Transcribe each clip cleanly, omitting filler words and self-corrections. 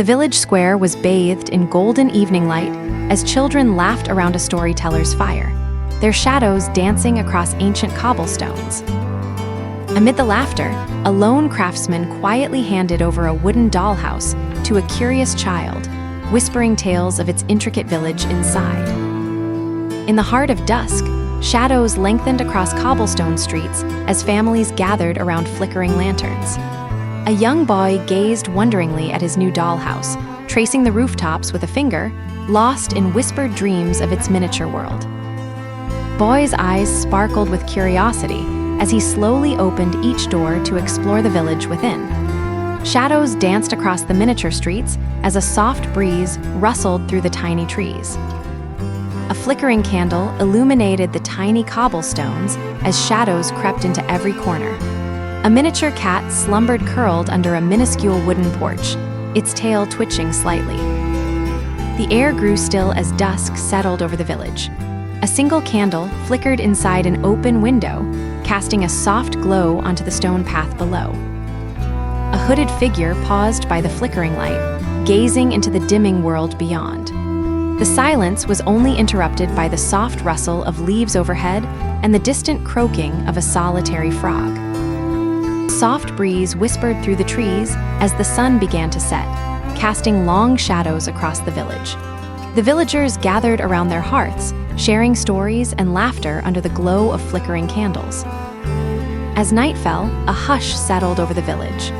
The village square was bathed in golden evening light as children laughed around a storyteller's fire, their shadows dancing across ancient cobblestones. Amid the laughter, a lone craftsman quietly handed over a wooden dollhouse to a curious child, whispering tales of its intricate village inside. In the heart of dusk, shadows lengthened across cobblestone streets as families gathered around flickering lanterns. A young boy gazed wonderingly at his new dollhouse, tracing the rooftops with a finger, lost in whispered dreams of its miniature world. Boy's eyes sparkled with curiosity as he slowly opened each door to explore the village within. Shadows danced across the miniature streets as a soft breeze rustled through the tiny trees. A flickering candle illuminated the tiny cobblestones as shadows crept into every corner. A miniature cat slumbered curled under a minuscule wooden porch, its tail twitching slightly. The air grew still as dusk settled over the village. A single candle flickered inside an open window, casting a soft glow onto the stone path below. A hooded figure paused by the flickering light, gazing into the dimming world beyond. The silence was only interrupted by the soft rustle of leaves overhead and the distant croaking of a solitary frog. A soft breeze whispered through the trees as the sun began to set, casting long shadows across the village. The villagers gathered around their hearths, sharing stories and laughter under the glow of flickering candles. As night fell, a hush settled over the village.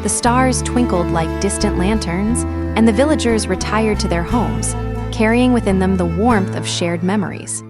The stars twinkled like distant lanterns, and the villagers retired to their homes, carrying within them the warmth of shared memories.